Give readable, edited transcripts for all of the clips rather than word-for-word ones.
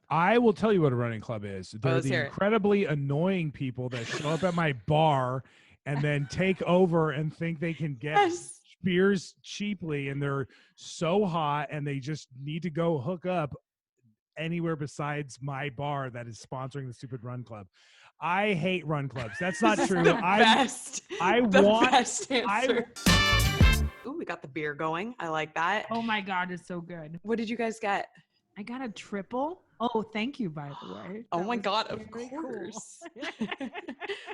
I will tell you what a running club is. They're let's the hear it. incredibly annoying people that show up at my bar and then take over and think they can get Yes. beers cheaply, and they're so hot and they just need to go hook up anywhere besides my bar that is sponsoring the stupid run club. I hate run clubs. That's not true. Best answer. Ooh, we got the beer going. I like that. Oh my God, it's so good. What did you guys get? I got a triple. Oh, thank you, by the way. Oh That my was God, of very cool. course.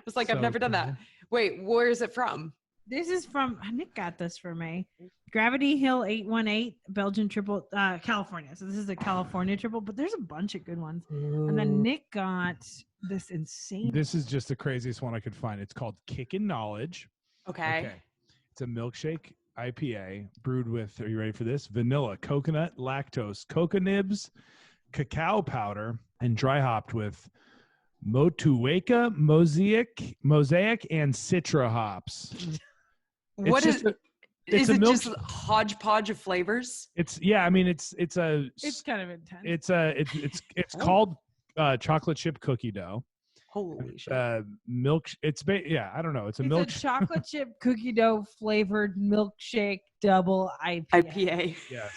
It's like, So I've never done that. cool. Wait, where is it from? This is from Nick got this for me. Gravity Hill 818 Belgian triple, California. So this is a California triple, but there's a bunch of good ones. And then Nick got this insane. This is just the craziest one I could find. It's called Kickin' Knowledge. Okay. It's a milkshake IPA brewed with, are you ready for this? Vanilla, coconut, lactose, cocoa nibs, cacao powder, and dry hopped with Motueka, Mosaic, and Citra hops. What is it? Is it milk- just hodgepodge of flavors? It's I mean it's It's kind of intense. it's called chocolate chip cookie dough. Holy shit. Milk. I don't know. It's a chocolate chip cookie dough flavored milkshake double IPA. Yes.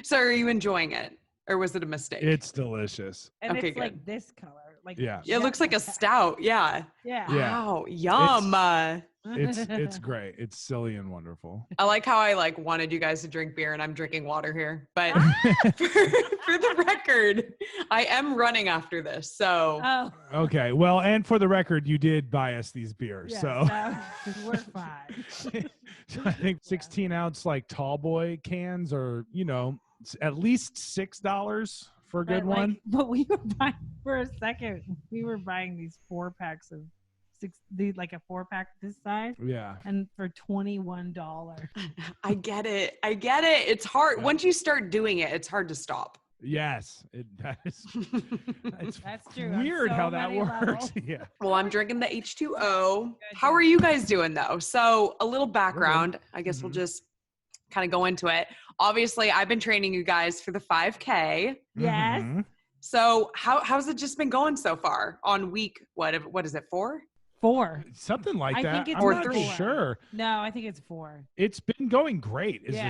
So are you enjoying it? Or was it a mistake? It's delicious. And Okay, it's like good. this color. Like Yeah. It looks like a stout. Yeah. Yeah. Yeah. Wow. Yum. It's great. It's silly and wonderful. I like how I wanted you guys to drink beer and I'm drinking water here. But for the record, I am running after this. So Oh. Okay. Well, and for the record, you did buy us these beers, Yeah, so we're fine. So I think 16-ounce tall boy cans are at least $6 for a good one. But we were buying for a second. We were buying these 4-packs of 6. Like a 4-pack this size. Yeah. And for $21. I get it. It's hard. Yeah. Once you start doing it, it's hard to stop. Yes. That's true. On weird so how that many works. levels. Yeah. Well, I'm drinking the H2O. Good How job. are you guys doing though? So a little background. I guess we'll Mhm. just kind of go into it. Obviously, I've been training you guys for the 5K. Yes. Mhm. So how's it just been going so far on week? What is it, 4? 4. Something like I that. think it's I'm Or not 3. sure. No, I think it's 4. It's been going great is Yeah. the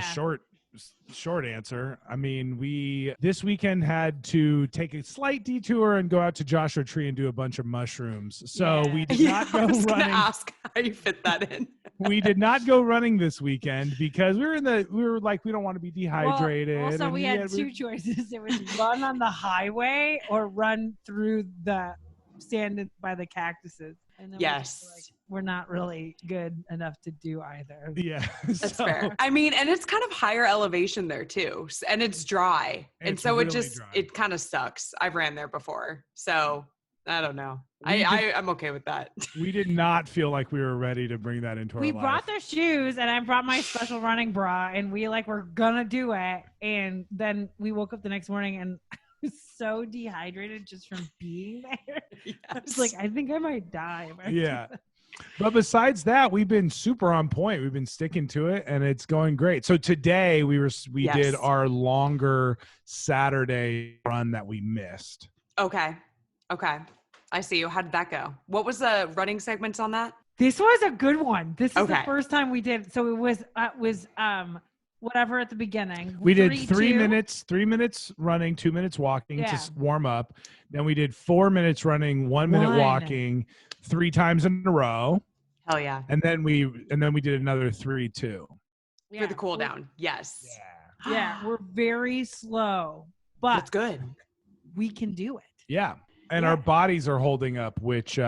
short answer. I mean, we this weekend had to take a slight detour and go out to Joshua Tree and do a bunch of mushrooms. So Yeah. we did Yeah, not go I was gonna running. ask how you fit that in. We did not go running this weekend because we were like, we don't want to be dehydrated. Also, and we had 2 choices. It was run on the highway or run through the stand by the cactuses. And then Yes. we were like, we're not really good enough to do either. Yeah. That's fair. I mean, and it's kind of higher elevation there too. And it's dry. And It's so really it dry. kind of sucks. I've ran there before. So I don't know. We I'm okay with that. We did not feel like we were ready to bring that into our We life. brought the shoes and I brought my special running bra and we were gonna do it. And then we woke up the next morning and I was so dehydrated just from being there. I was like, I think I might die. if I do Yeah. that. But besides that, we've been super on point. We've been sticking to it and it's going great. So today we Yes. did our longer Saturday run that we missed. Okay. I see you. How did that go? What was the running segments on that? This was a good one. This is the Okay. first time we did. So it was whatever at the beginning. We did 3, 3 2. minutes, 3 minutes running, 2 minutes walking Yeah. to warm up. Then we did 4 minutes running, 1 minute 1. walking, 3 times in a row. Hell yeah. And then we did another 3 too. For the cool down. Yes. Yeah, we're very slow, but That's good. we can do it. Yeah. And Yeah. our bodies are holding up, which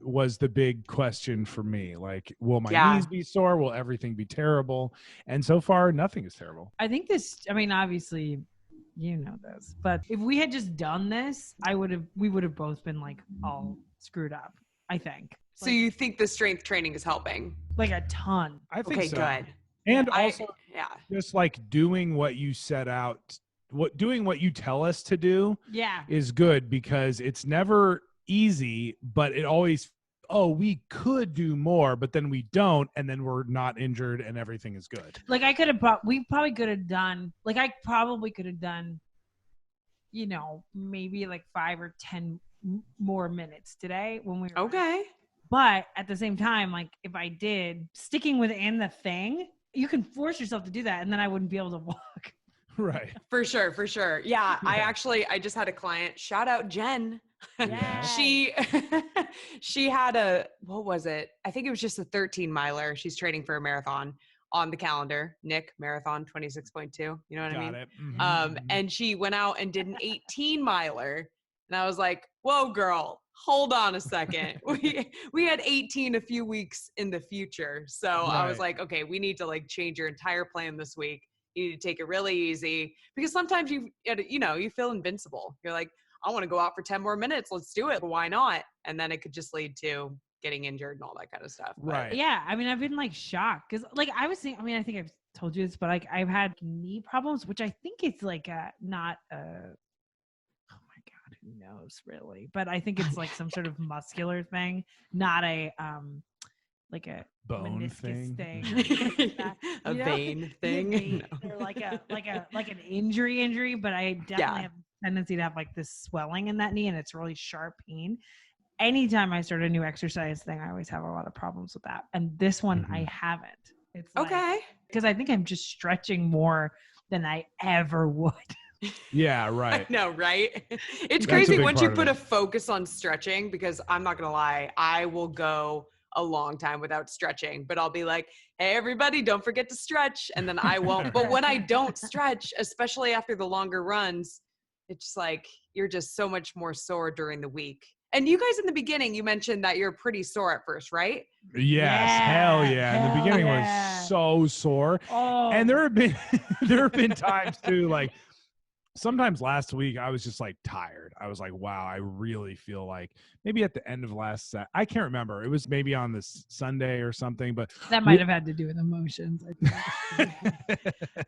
was the big question for me. Like, will my Yeah. knees be sore? Will everything be terrible? And so far, nothing is terrible. I think obviously, you know this, but if we had just done this, we would have both been like all screwed up, I think. So you think the strength training is helping? Like a ton. I think Okay, so. good. And also, Yeah. just like doing what you set out, doing what you tell us to do Yeah. is good because it's never easy, but it always, we could do more, but then we don't, and then we're not injured and everything is good. Like we probably could have done, like I probably could have done maybe like 5 or 10 more minutes today when we were Okay. But at the same time, like if I did, sticking within the thing, you can force yourself to do that, and then I wouldn't be able to walk. Right. For sure. Yeah. Yeah. I just had a client, shout out Jen. Yeah. She had what was it? I think it was just a 13 miler. She's training for a marathon on the calendar. Nick marathon 26.2. You know what I mean? Got it. Mm-hmm. And she went out and did an 18 miler. And I was like, whoa, girl, hold on a second. We had 18 a few weeks in the future. So I was like, okay, we need to like change your entire plan this week. You need to take it really easy, because sometimes you feel invincible. You're like, I want to go out for 10 more minutes. Let's do it. Why not? And then it could just lead to getting injured and all that kind of stuff. Right. Yeah. I mean, I've been like shocked because like I was saying, I mean, I think I've told you this, but like I've had knee problems, which I think it's like not oh my God, who knows really? But I think it's like some sort of muscular thing, not a like a bone meniscus thing. A vein thing. No. Or like an injury, but I definitely have a tendency to have like this swelling in that knee, and it's really sharp pain. Anytime I start a new exercise thing, I always have a lot of problems with that. And this one I haven't. It's okay. Because I think I'm just stretching more than I ever would. Yeah, right. I know, right? It's That's crazy once you part of put it. a focus on stretching, because I'm not going to lie, I will go a long time without stretching, but I'll be like, hey, everybody, don't forget to stretch. And then I won't. But when I don't stretch, especially after the longer runs, it's just like, you're just so much more sore during the week. And you guys in the beginning, you mentioned that you're pretty sore at first, right? Yes, hell yeah. In the beginning was so sore. Oh. And there have been times too, like sometimes last week I was just like tired. I was like, wow, I really feel like maybe at the end of I can't remember. It was maybe on this Sunday or something, but that might have had to do with emotions.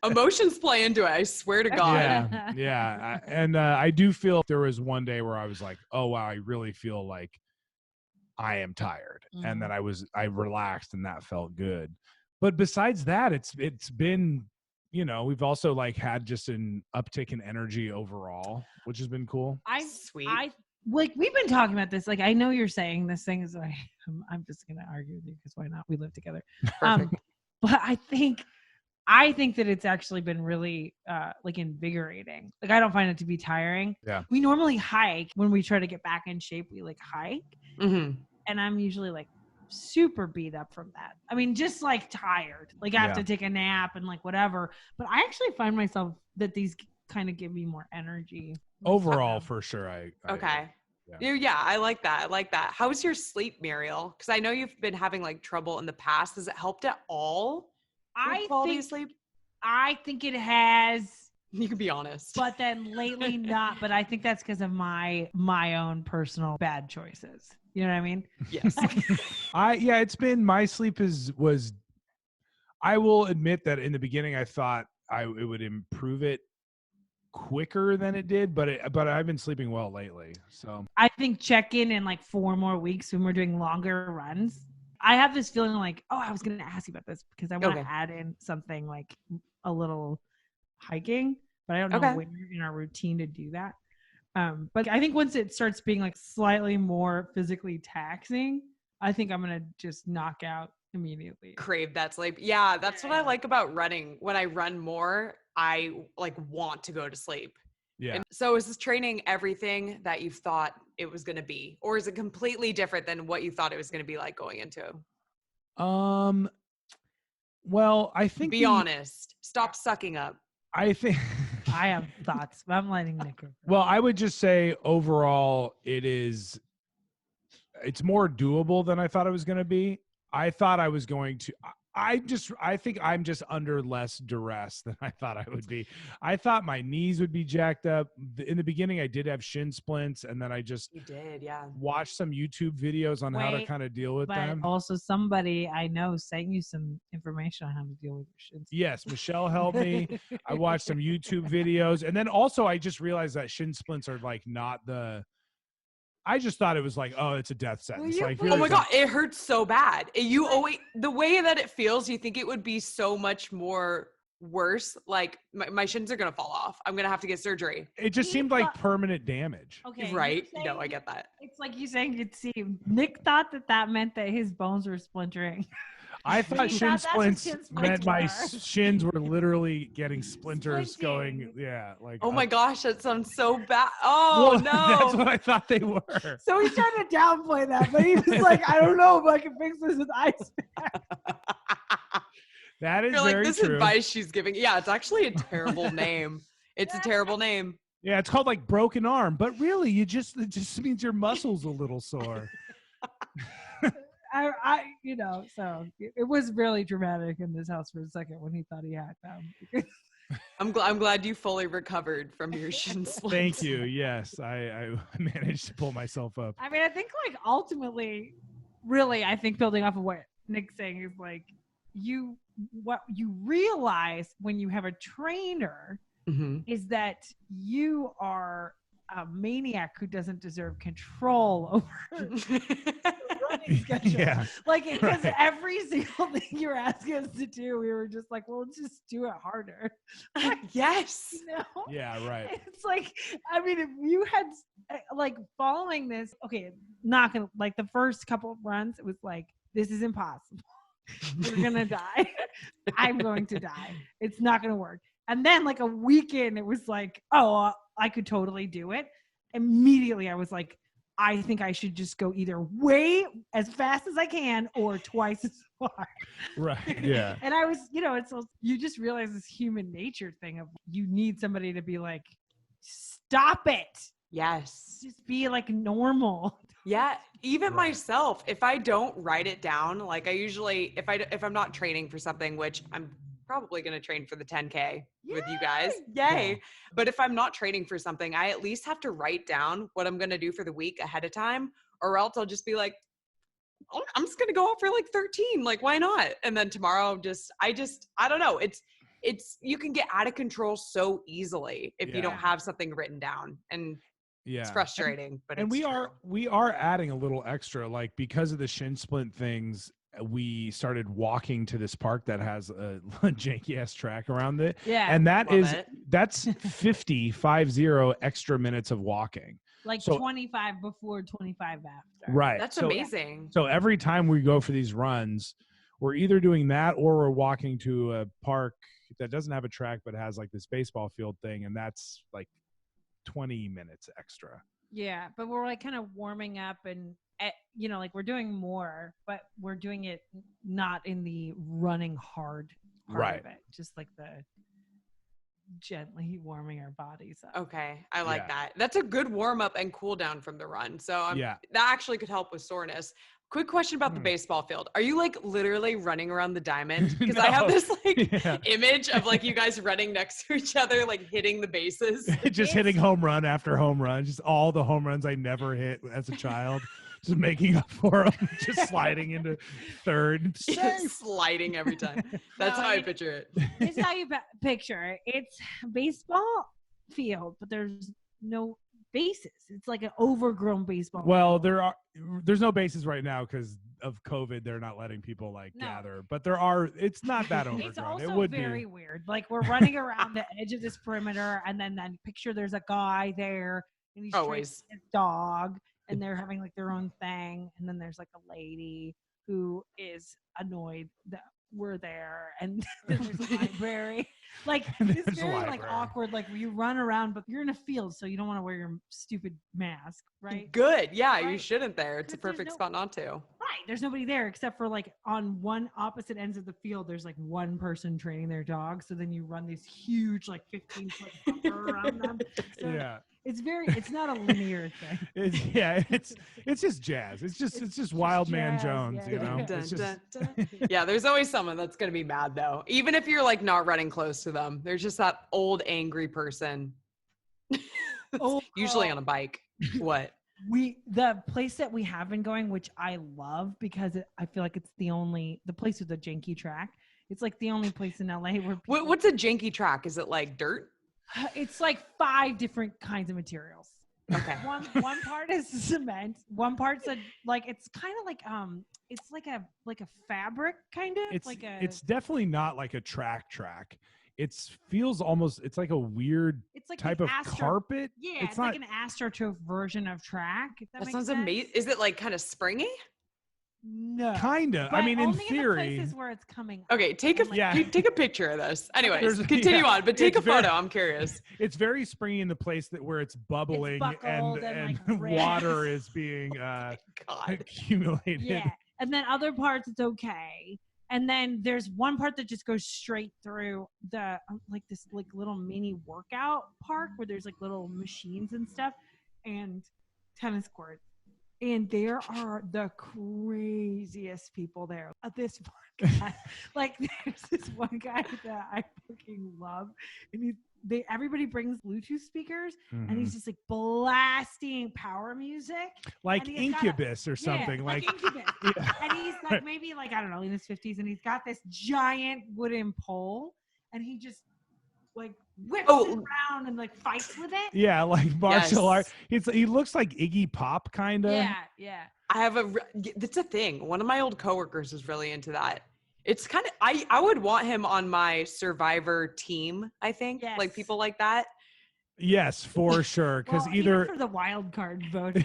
Emotions play into it. I swear to God. Yeah. I do feel there was one day where I was like, oh wow, I really feel like I am tired. And then I relaxed and that felt good. But besides that, it's been, we've also like had just an uptick in energy overall, which has been cool. Sweet. Like we've been talking about this. Like I know you're saying this thing is like I'm just gonna argue with you because why not? We live together. But I think that it's actually been really like invigorating. Like I don't find it to be tiring. Yeah. We normally hike when we try to get back in shape. We like hike, Mm-hmm. and I'm usually like super beat up from that. I mean, just like tired. Like I have to take a nap and like whatever. But I actually find myself that these kind of give me more energy. Overall, for sure. Okay. Yeah, I like that. How's your sleep, Muriel? Because I know you've been having like trouble in the past. Has it helped at all? Quality of sleep? I think it has. You can be honest. But then lately not. But I think that's because of my own personal bad choices. You know what I mean? Yes. It's been, my sleep was, I will admit that in the beginning I thought it would improve it quicker than it did, but I've been sleeping well lately. So I think check in like 4 more weeks when we're doing longer runs. I have this feeling like, oh, I was going to ask you about this because I want to add in something like a little hiking, but I don't know when you're in our routine to do that. But I think once it starts being like slightly more physically taxing, I think I'm going to just knock out immediately. Crave that sleep. Yeah, that's what I like about running. When I run more, I like want to go to sleep. Yeah. And so is this training everything that you thought it was going to be, or is it completely different than what you thought it was going to be like going into? Well, I think be honest. Stop sucking up. I think I have thoughts, but I'm letting Nick go. Well, I would just say overall it's more doable than I thought it was going to be. I thought I was going to, I think I'm just under less duress than I thought I would be. I thought my knees would be jacked up. In the beginning, I did have shin splints, and then I just watched some YouTube videos on how to kind of deal with them. Also, somebody I know sent you some information on how to deal with your shin splints. Yes, Michelle helped me. I watched some YouTube videos, and then also I just realized that shin splints are like not the. I just thought it was like, oh, it's a death sentence. Oh my God, it hurts so bad. The way that it feels, you think it would be so much more worse. Like my shins are going to fall off. I'm going to have to get surgery. It just seemed like permanent damage. Okay. Right. No, I get that. It's like you saying it seemed. Nick thought that meant that his bones were splintering. I thought shin splints meant my were. shins were literally getting splinters going. Yeah. Like, oh my gosh, that sounds so bad. Oh, well, no. That's what I thought they were. So he's trying to downplay that, but he was like, I don't know if I can fix this with ice pack. That is You're like, very this true. advice she's giving. Yeah, it's actually a terrible name. It's a terrible name. Yeah, it's called like broken arm, but really, it just means your muscles a little sore. So it was really dramatic in this house for a second when he thought he had them. I'm glad you fully recovered from your shin splints. Thank you. Yes, I managed to pull myself up. I mean, I think like ultimately, really, I think building off of what Nick's saying is like what you realize when you have a trainer is that you are a maniac who doesn't deserve control over the running schedule. Yeah, like because every single thing you're asking us to do, we were just like, well, let's just do it harder. Yes. You know? Yeah, right. It's like, I mean, if you had like following this, okay, not gonna like the first couple of runs, it was like, this is impossible. We're gonna die. I'm going to die. It's not gonna work. And then like a weekend, it was like, oh, I could totally do it. Immediately, I was like, I think I should just go either way as fast as I can or twice as far. Right. Yeah. And I was, it's you just realize this human nature thing of you need somebody to be like, stop it. Yes. Just be like normal. Yeah. Even myself, if I don't write it down, like I usually, if I'm not training for something, which I'm probably going to train for the 10K with you guys. Yay. Yeah. But if I'm not training for something, I at least have to write down what I'm going to do for the week ahead of time, or else I'll just be like, I'm just going to go out for like 13. Like, why not? And then tomorrow I don't know. It's, you can get out of control so easily if you don't have something written down, and it's frustrating, but we are adding a little extra, like because of the shin splint things, we started walking to this park that has a janky ass track around it. Yeah. And that's 50 extra minutes of walking. Like 25 before, 25 after. Right. That's amazing. So every time we go for these runs, we're either doing that or we're walking to a park that doesn't have a track, but has like this baseball field thing. And that's like 20 minutes extra. Yeah. But we're like kind of warming up and, like we're doing more, but we're doing it not in the running hard part of it. Just like the gently warming our bodies up. Okay. I like that. That's a good warm up and cool down from the run. So that actually could help with soreness. Quick question about the baseball field. Are you like literally running around the diamond? Because I have this image of like you guys running next to each other, like hitting the bases. Just hitting home run after home run. Just all the home runs I never hit as a child. Just making up for them, just sliding into third. Sliding every time. That's how I picture it. This is how you picture it. It's a baseball field, but there's no bases. It's like an overgrown baseball field. There's no bases right now because of COVID. They're not letting people gather, but it's not that overgrown. It's also it would very weird. Like we're running around the edge of this perimeter, and then picture there's a guy there, and he's always his dog. And they're having like their own thing. And then there's like a lady who is annoyed that we're there. And there's a library. Like it's very like awkward. Like you run around, but you're in a field, so you don't want to wear your stupid mask, right? Good. Yeah, you shouldn't there. It's a perfect spot not to. Right. There's nobody there except for like on one opposite ends of the field, there's like one person training their dog. So then you run this huge like 15-foot buffer around them. So it's not a linear thing. It's just jazz. It's just Wild jazz, Man Jones, you know? Yeah, there's always someone that's going to be mad though. Even if you're like not running close to them, there's just that old angry person. Usually on a bike. What? The place that we have been going, which I love because I feel like it's the place with the janky track. It's like the only place in LA where what's a janky track? Is it like dirt? It's like 5 different kinds of materials. Okay. One part is cement. One part's it's kind of like it's like a fabric kind of. It's definitely not like a track. it feels almost, it's like a weird It's like type the of carpet. Yeah, it's like an AstroTurf version of track. If that makes sounds sense. amazing. Is it like kind of springy? No. Kinda. But I mean, in only theory. the places where it's coming. Okay, take a picture of this. Anyways, continue on, but take a photo. I'm curious. It's very springy in the place where it's bubbling and like water is being accumulated. Yeah, and then other parts it's okay. And then there's one part that just goes straight through the like this like little mini workout park where there's like little machines and stuff and tennis courts. And there are the craziest people there. This one guy, like there's this one guy that I fucking love, and everybody brings Bluetooth speakers, and he's just like blasting power music, like Incubus or something, like Incubus. Yeah. And he's like maybe like I don't know in his 50s, and he's got this giant wooden pole, and he just like whips it around and like fights with it. Yeah, like martial art. He looks like Iggy Pop, kind of. Yeah. That's a thing. One of my old coworkers is really into that. It's kind of I would want him on my Survivor team. I think like people like that. Yes, for sure. Because either for the wild card vote.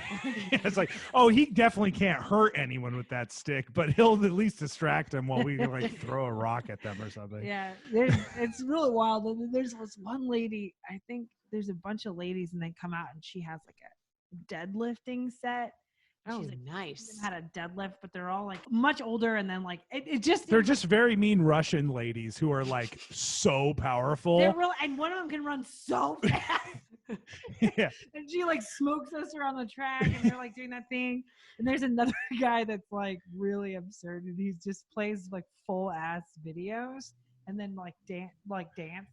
It's like, oh, he definitely can't hurt anyone with that stick, but he'll at least distract them while we like throw a rock at them or something. Yeah, it's really wild. And there's this one lady. I think there's a bunch of ladies, and they come out, and she has like a deadlifting set. Oh, she's like, nice. Had a deadlift, but they're all like much older, and then like they're just very mean Russian ladies who are like so powerful. They're real, and one of them can run so fast. Yeah, and she like smokes us around the track, and they're like doing that thing. And there's another guy that's like really absurd, and he just plays like full ass videos, and then like dance.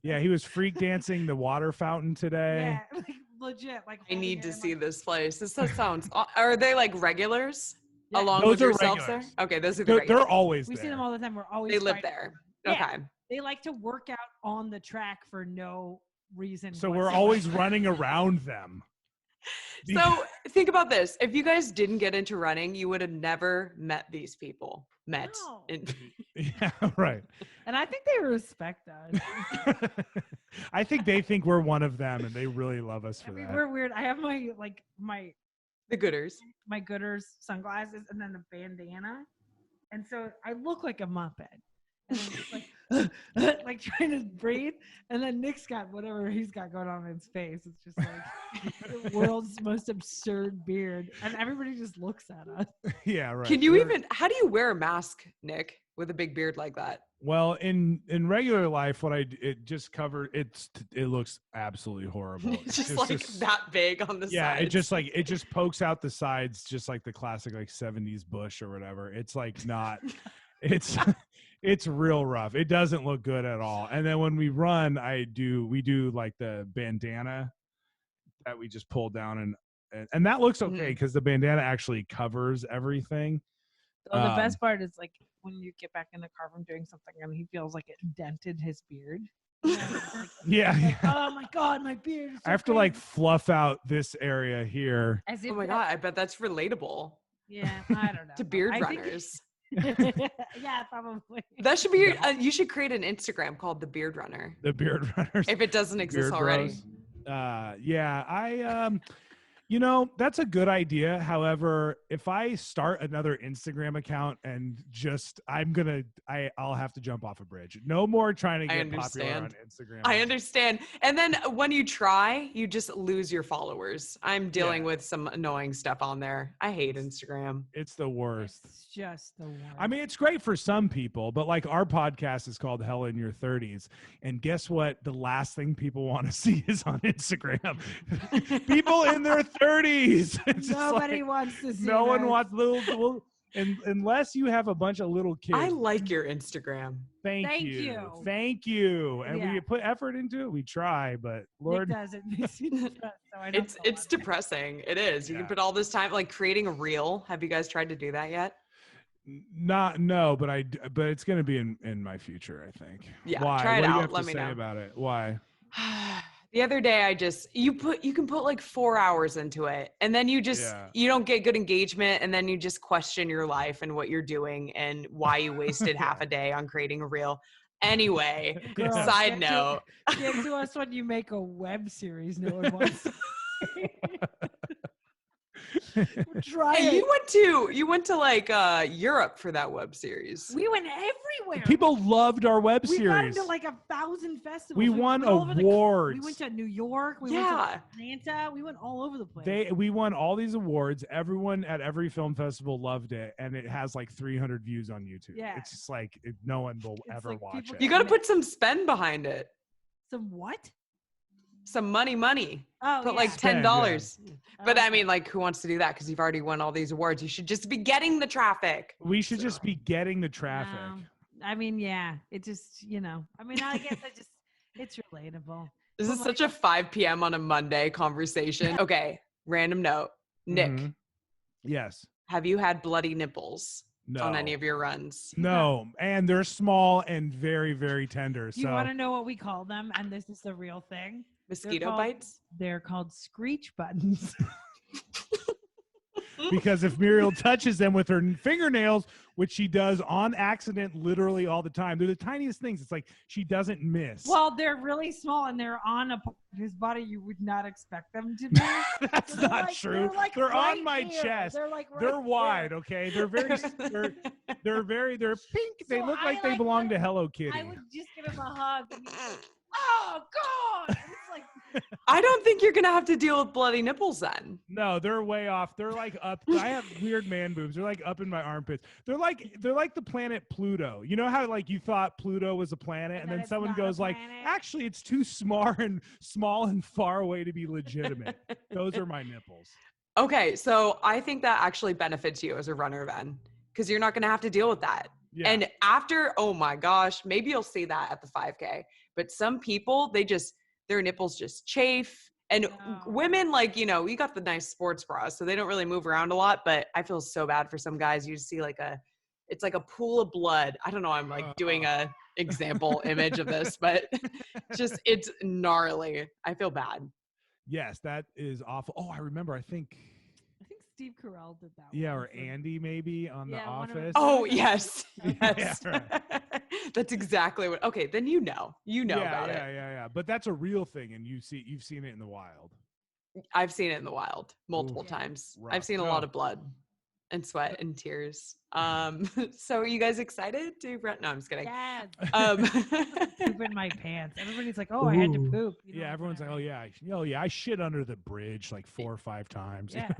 Yeah, he was freak dancing the water fountain today. Yeah, like legit. Like I need to see this place. This sounds. Are they like regulars along those with yourselves regulars. there? Okay, those are the regulars. They're always. We see them all the time. We're always. They live there. Okay. Yeah. They like to work out on the track for no reason. So we're always running around them. So think about this. If you guys didn't get into running, you would have never met these people. No. Yeah, right. And I think they respect us. I think they think we're one of them, and they really love us for that. We're weird. I have my the Gooders. My Gooders sunglasses, and then the bandana, and so I look like a Muppet. And I'm just like trying to breathe. And then Nick's got whatever he's got going on in his face. It's just like the world's most absurd beard. And everybody just looks at us. Yeah, right. How do you wear a mask, Nick, with a big beard like that? Well, in regular life, it looks absolutely horrible. It's just that big on the sides. Yeah, it just pokes out the sides, just like the classic like 70s bush or whatever. It's like not, it's real rough. It doesn't look good at all. And then when we run, we do like the bandana that we just pull down and that looks okay because the bandana actually covers everything. So the best part is like when you get back in the car from doing something and he feels like it dented his beard. Yeah. Oh my God, my beard. I have to like fluff out this area here. Oh my God, I bet that's relatable. Yeah, I don't know. To beard runners. Yeah, probably. That should be you should create an Instagram called The Beard Runner. The Beard Runners. If it doesn't exist already. Yeah, that's a good idea. However, if I start another Instagram account and I'll have to jump off a bridge. No more trying to get popular on Instagram. I understand. And then when you try, you just lose your followers. I'm dealing with some annoying stuff on there. I hate Instagram. It's the worst. It's just the worst. I mean, it's great for some people, but like our podcast is called Hell in Your 30s. And guess what? The last thing people want to see is on Instagram. People in their 30s. Nobody wants to see No one wants little unless you have a bunch of little kids. I like your Instagram. Thank you. And we put effort into it. We try, but Lord Nick does. It makes me depressed, so it's depressing. It is. You can put all this time like creating a reel. Have you guys tried to do that yet? But it's going to be in my future, I think. Yeah. Why? Try it what out. Do you have Let to me say know about it. Why? The other day you can put like 4 hours into it and then you don't get good engagement and then you just question your life and what you're doing and why you wasted half a day on creating a reel. Anyway, Girl, side note. Get to us when you make a web series. No one wants to. Try Hey, it. you went to like Europe for that web series. We went everywhere. People loved our web We got series. into like 1,000 festivals. We won awards. We went to New York. We went to Atlanta. We went all over the place. We won all these awards. Everyone at every film festival loved it, and it has like 300 views on YouTube. Yeah. It's just like no one will ever watch it. You got to put some spend behind it. Some what? Some money. Oh, Put like $10. Yeah. But I mean, like, who wants to do that? Because you've already won all these awards. You should just be getting the traffic. We should just be getting the traffic. I mean, yeah. It just, I mean, I guess it's relatable. This is such a 5 p.m. on a Monday conversation. Okay, random note. Nick. Mm-hmm. Yes. Have you had bloody nipples on any of your runs? No. And they're small and very, very tender. You want to know what we call them? And this is the real thing. Mosquito bites? They're called screech buttons. Because if Muriel touches them with her fingernails, which she does on accident literally all the time, they're the tiniest things. It's like she doesn't miss. Well, they're really small and they're on a part of his body you would not expect them to be. That's not true. They're right on my chest. They're wide, okay? They're very they're pink. So they look like they belong to Hello Kitty. I would just give him a hug. And oh God! It's like, I don't think you're gonna have to deal with bloody nipples then. No, they're way off. They're like up. I have weird man boobs. They're like up in my armpits. They're like the planet Pluto. You know how like you thought Pluto was a planet, and then someone goes like, actually, it's too small and far away to be legitimate. Those are my nipples. Okay, so I think that actually benefits you as a runner then, because you're not gonna have to deal with that. Yeah. And after, oh my gosh, maybe you'll see that at the 5K. But some people, their nipples just chafe. And women, like, you got the nice sports bras, so they don't really move around a lot. But I feel so bad for some guys. You see it's like a pool of blood. I don't know. I'm like doing a example image of this, but it's gnarly. I feel bad. Yes, that is awful. Oh, I remember. I think Steve Carell did that. Yeah, or Andy maybe on The Office. Oh, yes. Yes. Yeah, right. That's exactly what. Okay, then you know about it. Yeah. But that's a real thing, and you've seen it in the wild. I've seen it in the wild multiple times. Rough. I've seen a lot of blood and sweat and tears. So are you guys excited to run? No, I'm just kidding. Yeah. Poop in my pants. Everybody's like, "Oh, I had to poop." Everyone's like, "Oh yeah, I shit under the bridge like 4 or 5 times." Yeah.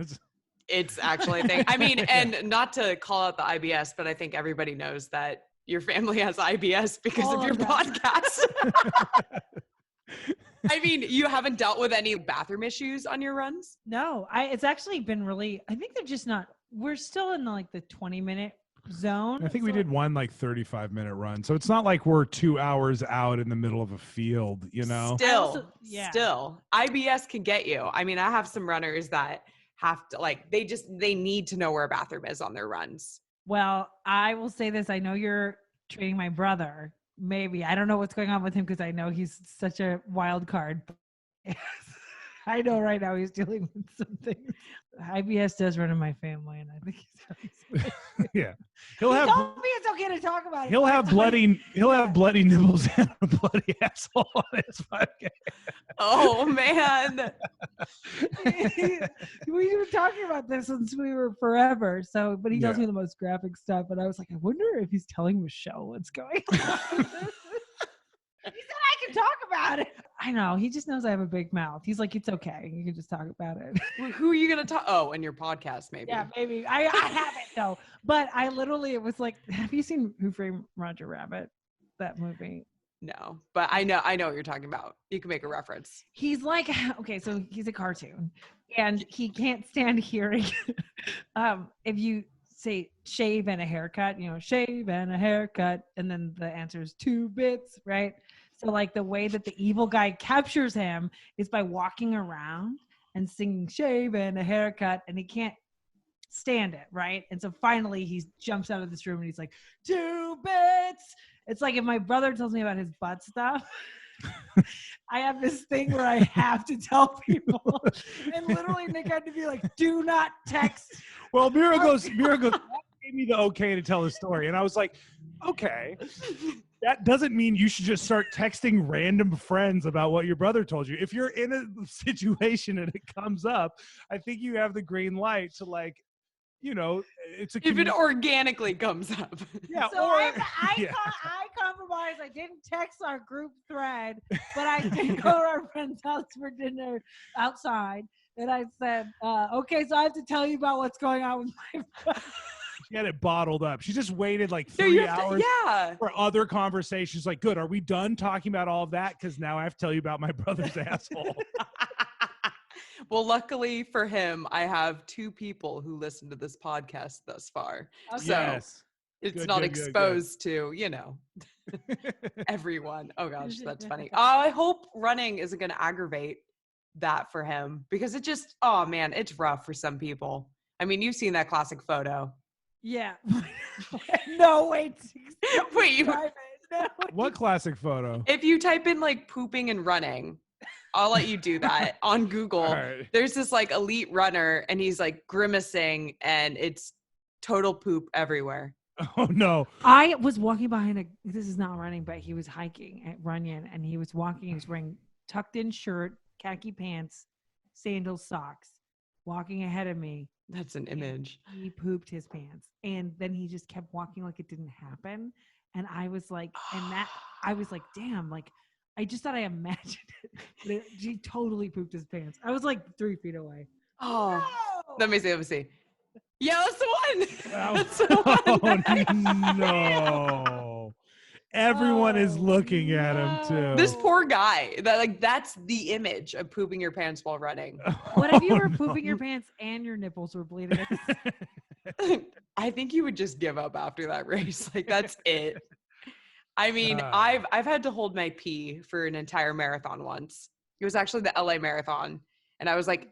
It's actually a thing. I mean, and not to call out the IBS, but I think everybody knows that your family has IBS because of your podcast. I mean, you haven't dealt with any bathroom issues on your runs? No, it's actually been I think they're just not, we're still in like the 20-minute zone. I think we did one like 35-minute run. So it's not like we're 2 hours out in the middle of a field, Still, IBS can get you. I mean, I have some runners that have to they need to know where a bathroom is on their runs. Well, I will say this. I know you're training my brother. Maybe. I don't know what's going on with him because I know he's such a wild card. I know right now he's dealing with something. IBS does run in my family, and I think he's yeah. He told me it's okay to talk about it. He'll have bloody nipples and a bloody asshole on his podcast. Oh man. We were talking about this since we were forever. So, but he tells me the most graphic stuff, and I was like, I wonder if he's telling Michelle what's going on. He said I can talk about it. I know. He just knows I have a big mouth. He's like, it's okay. You can just talk about it. Who are you going to talk? Oh, in your podcast, maybe. Yeah, maybe. I haven't, though. But I literally, it was like, have you seen Who Framed Roger Rabbit? That movie? No, but I know what you're talking about. You can make a reference. He's like, okay, so he's a cartoon. And he can't stand hearing. If you say shave and a haircut, shave and a haircut, and then the answer is 2 bits, right? So like the way that the evil guy captures him is by walking around and singing shave and a haircut, and he can't stand it, right? And so finally he jumps out of this room and he's like, 2 bits. It's like if my brother tells me about his butt stuff, I have this thing where I have to tell people, and literally Nick had to be like, do not text. Well, Mira goes, gave me the okay to tell the story. And I was like, okay. that doesn't mean you should just start texting random friends about what your brother told you. If you're in a situation and it comes up, I think you have the green light to like, you know, it's a if it organically comes up. Yeah, So or I compromised. I didn't text our group thread, but I did go to our friend's house for dinner outside. And I said, okay, so I have to tell you about what's going on with my brother. She had it bottled up. She just waited like 3 hours yeah. for other conversations. Like, good, are we done talking about all of that? Because now I have to tell you about my brother's asshole. Well, luckily for him, I have 2 people who listen to this podcast thus far. Okay. So Yes. it's Good, not good, exposed to, you know, everyone. Oh gosh, that's funny. I hope running isn't going to aggravate that for him, because it just, oh man, it's rough for some people. I mean, you've seen that classic photo. Yeah. No, wait. Wait, What classic photo? if you type in like pooping and running, I'll let you do that on Google. Right. There's this like elite runner and he's like grimacing and it's total poop everywhere. Oh no. I was walking behind this is not running, but he was hiking at Runyon and he was walking, he was wearing tucked in shirt, khaki pants, sandals, socks, walking ahead of me. That's an image. He pooped his pants and then he just kept walking like it didn't happen. And I was like, damn, like I just thought I imagined it. He totally pooped his pants. I was like 3 feet away. Oh, No! let me see. Yeah, that's the one. Oh, That's the one. no. Everyone is looking at him too. This poor guy. That's the image of pooping your pants while running. What if you were pooping your pants and your nipples were bleeding? I think you would just give up after that race. Like that's it. I mean, I've had to hold my pee for an entire marathon once. It was actually the LA marathon. And I was like,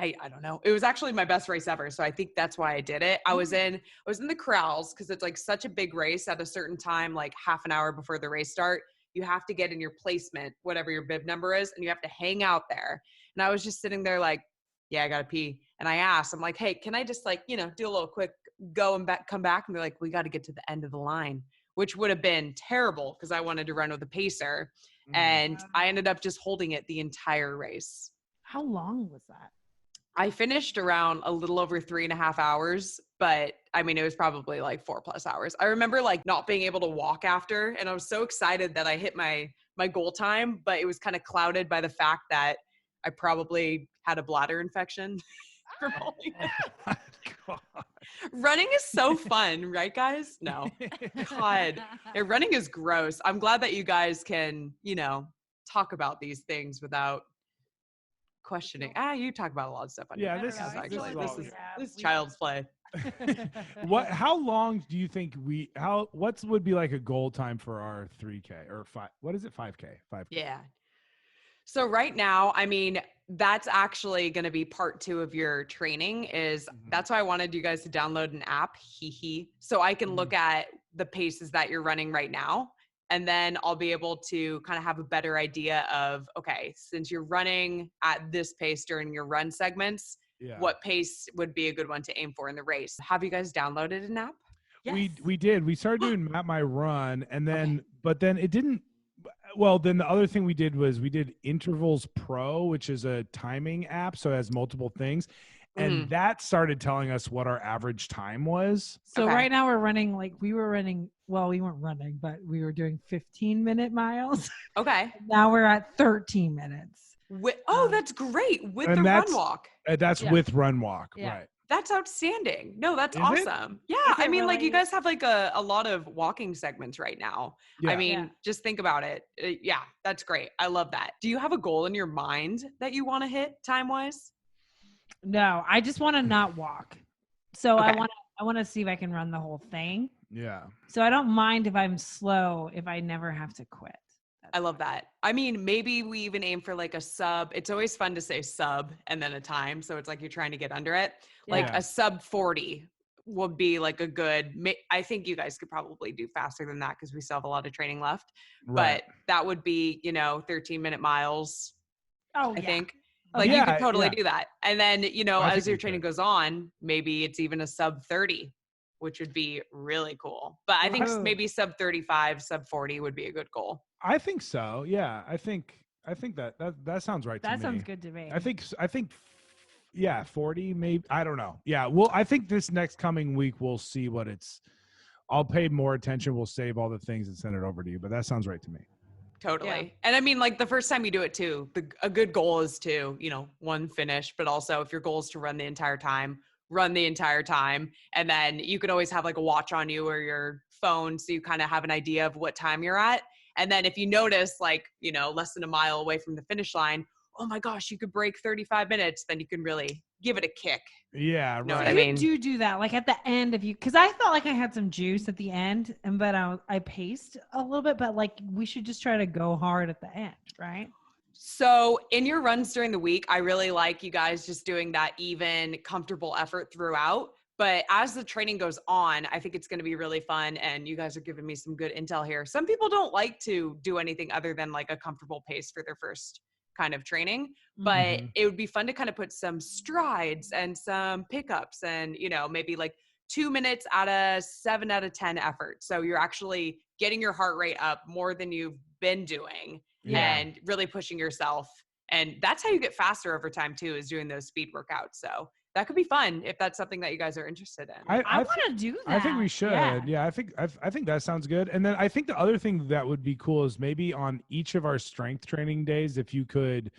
I don't know. It was actually my best race ever. So I think that's why I did it. I was in the corrals because it's like such a big race at a certain time, like half an hour before the race start. You have to get in your placement, whatever your bib number is, and you have to hang out there. And I was just sitting there like, yeah, I got to pee. And I asked, I'm like, hey, can I just like, you know, do a little quick go and come back? And they're like, we got to get to the end of the line, which would have been terrible because I wanted to run with a pacer. And I ended up just holding it the entire race. How long was that? I finished around a little over 3.5 hours, but I mean, it was probably like 4+ hours. I remember like not being able to walk after, and I was so excited that I hit my goal time, but it was kind of clouded by the fact that I probably had a bladder infection from holding it. God. Running is so fun, right guys? No. God. Yeah, running is gross. I'm glad that you guys can, you know, talk about these things without questioning. You talk about a lot of stuff on Yeah, your this is podcast, actually this is child's play. How long do you think what would be like a goal time for our 3K or 5? What is it? 5K. Yeah. So right now, I mean, that's actually going to be part 2 of your training that's why I wanted you guys to download an app, so I can look at the paces that you're running right now. And then I'll be able to kind of have a better idea of, okay, since you're running at this pace during your run segments, what pace would be a good one to aim for in the race? Have you guys downloaded an app? Yes. We did. We started doing Map My Run, and then, but then it didn't. Well, then the other thing we did was we did Intervals Pro, which is a timing app, so it has multiple things. And that started telling us what our average time was. So right now we're running we weren't running, but we were doing 15-minute miles. Okay. Now we're at 13 minutes. That's great. With the run walk. That's with run walk. Yeah. Right. That's outstanding. No, that's awesome. Yeah. I mean, like you guys have like a lot of walking segments right now. Yeah. I mean, just think about it. Yeah, that's great. I love that. Do you have a goal in your mind that you want to hit time-wise? No, I just want to not walk. So I want to see if I can run the whole thing. Yeah. So I don't mind if I'm slow if I never have to quit. I love that. I mean, maybe we even aim for like a sub. It's always fun to say sub and then a time. So it's like you're trying to get under it. Like a sub 40 would be like a good, I think you guys could probably do faster than that because we still have a lot of training left. Right. But that would be, 13-minute miles. I think. Like you could totally do that. And then, as your training goes on, maybe it's even a sub 30. which would be really cool. But I think maybe sub 35, sub 40 would be a good goal. I think so. Yeah. I think that sounds right to me. That sounds good to me. I think yeah, 40 maybe. I don't know. Yeah. Well, I think this next coming week we'll see what it's. I'll pay more attention. We'll save all the things and send it over to you. But that sounds right to me. Totally. Yeah. And I mean, like the first time you do it too, a good goal is to, one, finish, but also if your goal is to run the entire time. And then you could always have like a watch on you or your phone. So you kind of have an idea of what time you're at. And then if you notice like, less than a mile away from the finish line, oh my gosh, you could break 35 minutes, then you can really give it a kick. Yeah. You know right. what I mean? Do that. Like at the end, because I felt like I had some juice at the end, but I paced a little bit, but like we should just try to go hard at the end, right? So in your runs during the week, I really like you guys just doing that even, comfortable effort throughout. But as the training goes on, I think it's going to be really fun. And you guys are giving me some good intel here. Some people don't like to do anything other than like a comfortable pace for their first kind of training, but it would be fun to kind of put some strides and some pickups and, maybe like 2 minutes at a 7 out of 10 effort. So you're actually getting your heart rate up more than you've been doing and really pushing yourself. And that's how you get faster over time too, is doing those speed workouts. So that could be fun if that's something that you guys are interested in. I want to do that. I think we should. Yeah, I think that sounds good. And then I think the other thing that would be cool is maybe on each of our strength training days, if you could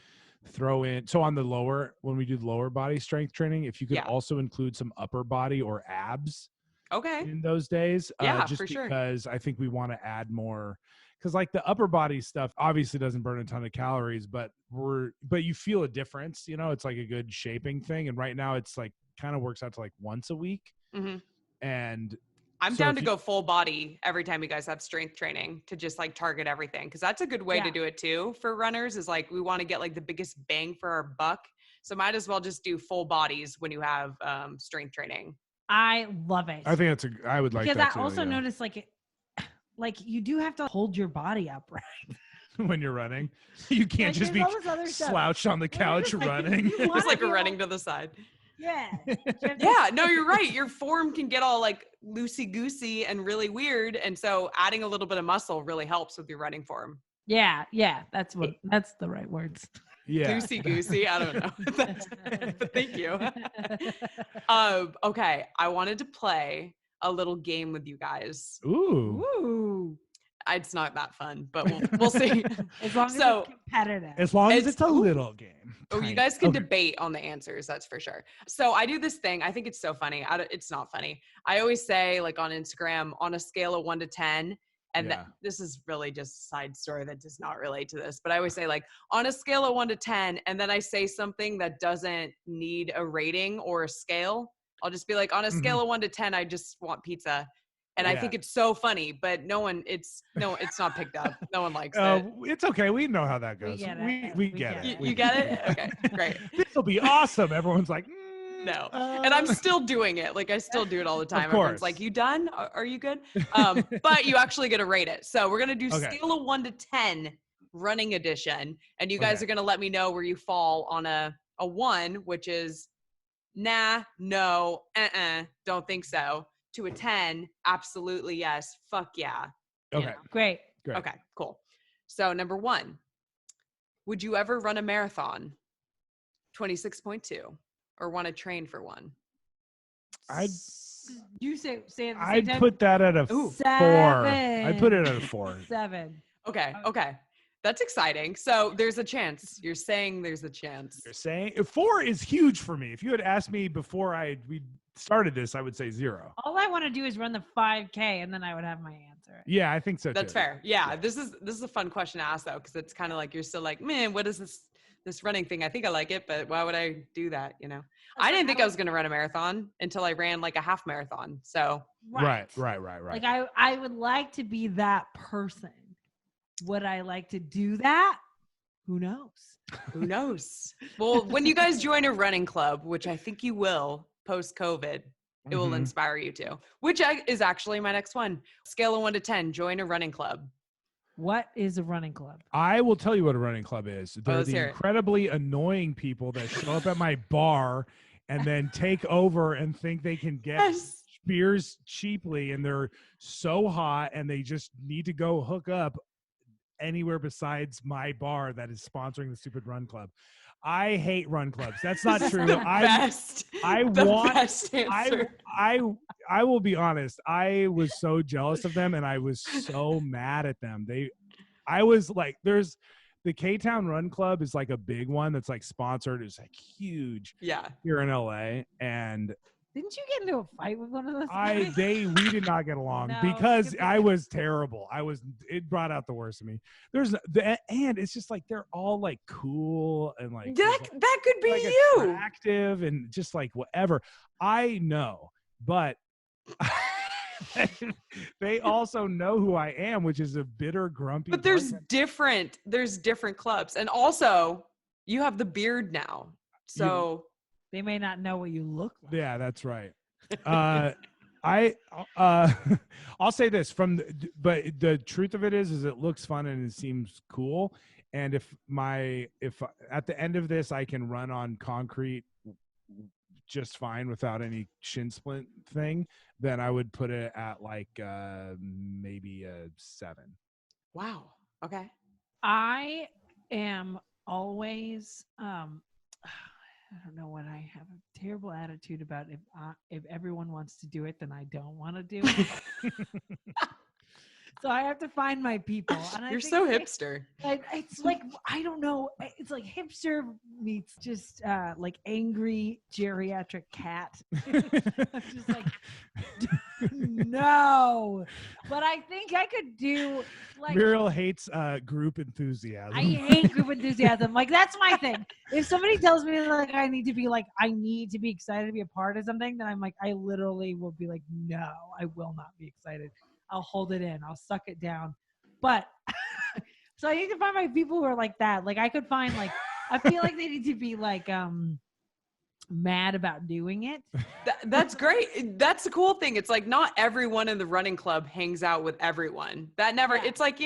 throw in, so on the when we do the lower body strength training, if you could also include some upper body or abs in those days. Just for sure. Because I think we want to add more. Because like the upper body stuff obviously doesn't burn a ton of calories, but you feel a difference, it's like a good shaping thing. And right now it's like kind of works out to like once a week. Mm-hmm. And I'm down to go full body every time you guys have strength training to just like target everything. Cause that's a good way to do it too for runners, is like, we want to get like the biggest bang for our buck. So might as well just do full bodies when you have strength training. I love it. I think I would like that because too, I also noticed like you do have to hold your body upright when you're running. You can't just be slouched on the couch running. Just like running to the side. Yeah. Yeah, no, you're right. Your form can get all like loosey-goosey and really weird. And so adding a little bit of muscle really helps with your running form. Yeah. That's the right words. Yeah. Loosey-goosey. I don't know. But thank you. Okay. I wanted to play a little game with you guys. Ooh. It's not that fun, but we'll see. As long as it's competitive. As long as it's a little game. Oh, you guys can debate on the answers. That's for sure. So I do this thing. I think it's so funny. It's not funny. I always say like on Instagram, on a scale of 1 to 10, and this is really just a side story that does not relate to this, but I always say like on a scale of 1 to 10, and then I say something that doesn't need a rating or a scale. I'll just be like, on a scale of 1 to 10, I just want pizza. And I think it's so funny, but it's not picked up. No one likes it. It's okay. We know how that goes. We get it. You get it? Okay, great. This will be awesome. Everyone's like, no. And I'm still doing it. Like I still do it all the time. Everyone's like, you done? Are you good? But you actually get to rate it. So we're going to do scale of 1 to 10 running edition. And you guys are going to let me know where you fall on a 1, which is nah, no, don't think so, to a 10, absolutely yes, fuck yeah. Okay. Great. Okay, cool. So number 1, would you ever run a marathon? 26.2, or want to train for one? You say it at the same I'd time? put that at a 4. 7. I'd put it at a 4. 7. Okay. That's exciting. So there's a chance. You're saying there's a chance. You're saying 4 is huge for me. If you had asked me before we started this, I would say 0. All I want to do is run the 5K, and then I would have my answer. Yeah, I think so. That's fair. Yeah, this is a fun question to ask though, because it's kind of like you're still like, man, what is this running thing? I think I like it, but why would I do that? I didn't think I was going to run a marathon until I ran like a half marathon. So right. Like I would like to be that person. Would I like to do that? Who knows? Well, when you guys join a running club, which I think you will post-COVID, it will inspire you to, which is actually my next one. Scale of 1 to 10, join a running club. What is a running club? I will tell you what a running club is. They're the incredibly annoying people that show up at my bar and then take over and think they can get beers cheaply, and they're so hot, and they just need to go hook up anywhere besides my bar that is sponsoring the stupid run club. I hate run clubs. That's not true. The best answer. I will be honest. I was so jealous of them, and I was so mad at them. I was like, there's the K-Town Run Club is like a big one that's like sponsored. It's like huge here in LA. And didn't you get into a fight with one of those guys? We did not get along because I was terrible. It brought out the worst of me. And it's just like, they're all like cool and like that could be like you, active and just like whatever. I know, but they also know who I am, which is a bitter, grumpy. But there's different clubs, and also you have the beard now, so they may not know what you look like. Yeah, that's right. I'll say this but the truth of it is it looks fun and it seems cool. And if at the end of this I can run on concrete just fine without any shin splint thing, then I would put it at like maybe a 7. Wow. Okay. I am always I don't know what I have a terrible attitude about. If everyone wants to do it, then I don't want to do it. So I have to find my people. And You're so hipster. It's like, I don't know. It's like hipster meets just like angry geriatric cat. I'm just like, no. But I think I could do like. Muriel hates group enthusiasm. I hate group enthusiasm. Like, that's my thing. If somebody tells me like I need to be excited to be a part of something, then I'm like, I literally will be like, no, I will not be excited. I'll hold it in. I'll suck it down. But so I need to find my people who are like that. Like, I could find like, I feel like they need to be like mad about doing it. That's great. That's the cool thing. It's like not everyone in the running club hangs out with everyone. It's like,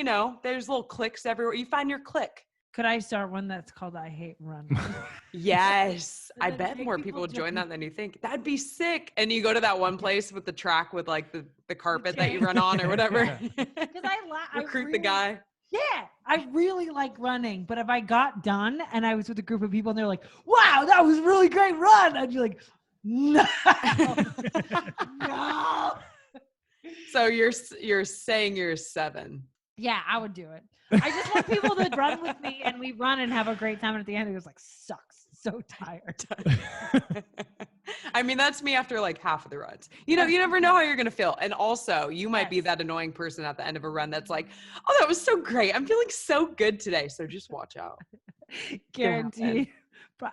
there's little cliques everywhere. You find your clique. Could I start one that's called I Hate Run? Yes. I bet more people would join that than you think. That'd be sick. And you go to that one place with the track with like the carpet that you run on or whatever. Because recruit the guy. Yeah, I really like running. But if I got done and I was with a group of people and they're like, wow, that was a really great run, I'd be like, no. No. So you're saying you're a 7. Yeah, I would do it. I just want people to run with me and we run and have a great time. And at the end, it was like, sucks. So tired. I mean, that's me after like half of the runs. You never know how you're going to feel. And also, you might be that annoying person at the end of a run that's like, oh, that was so great. I'm feeling so good today. So just watch out. Guaranteed.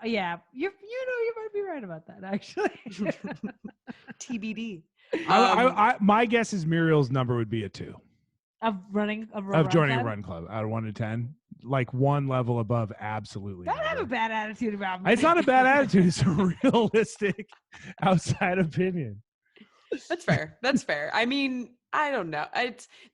Yeah, you might be right about that, actually. TBD. My guess is Muriel's number would be a 2. Of joining a run club out of 1 to 10, like one level above, absolutely. Don't have a bad attitude about me. It's not a bad attitude. It's a realistic outside opinion. That's fair. I mean, I don't know.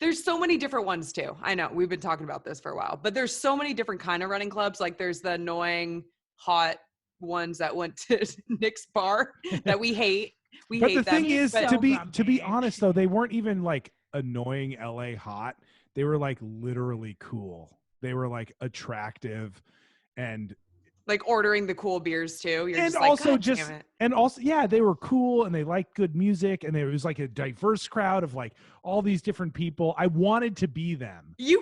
There's so many different ones too. I know we've been talking about this for a while, but there's so many different kind of running clubs. Like there's the annoying, hot ones that went to Nick's bar that we hate. But the thing is, to be honest though, they weren't even like annoying LA hot. They were like literally cool. They were like attractive and like ordering the cool beers too. They were cool and they liked good music and there was like a diverse crowd of like all these different people. I wanted to be them. You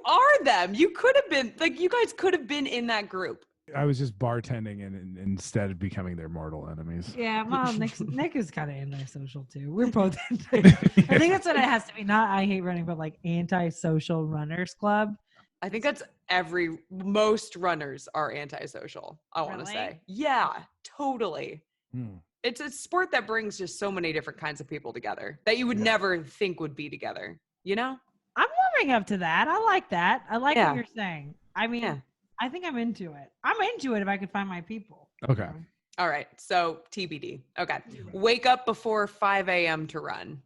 are them. You could have been like, you guys could have been in that group. I was just bartending and instead of becoming their mortal enemies. Yeah, well, Nick is kind of antisocial too. We're both. I think that's what it has to be. Not I hate running, but like AntiSocial Runners Club. I think that's most runners are antisocial. I want to say, yeah, totally. It's a sport that brings just so many different kinds of people together that you would never think would be together. I'm warming up to that. I like that. I like what you're saying. I mean. I think I'm into it. I'm into it if I could find my people. Okay. All right. So TBD. Okay. Wake up before 5 a.m. to run.